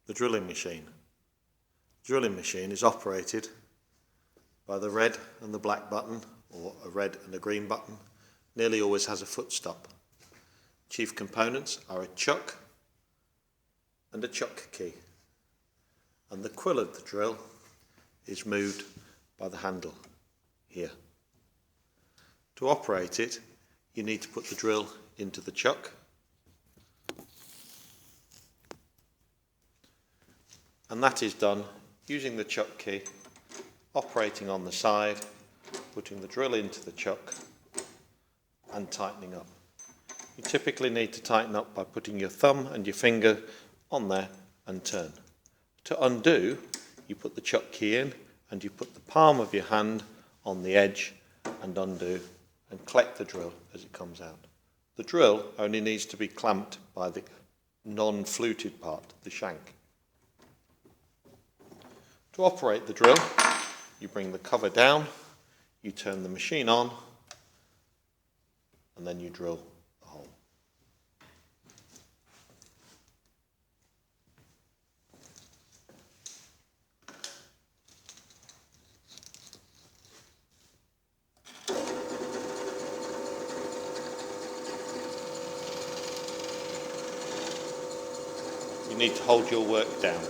The drilling machine. The drilling machine is operated by the red and the black button, or a red and a green button. Nearly always has a foot stop. Chief components are a chuck and a chuck key, and the quill of the drill is moved by the handle here. To operate it, you need to put the drill into the chuck, and that is done using the chuck key, operating on the side, putting the drill into the chuck and tightening up. You typically need to tighten up by putting your thumb and your finger on there and turn. To undo, you put the chuck key in and you put the palm of your hand on the edge and undo and collect the drill as it comes out. The drill only needs to be clamped by the non-fluted part, the shank. To operate the drill, you bring the cover down, you turn the machine on, and then you drill the hole. You need to hold your work down.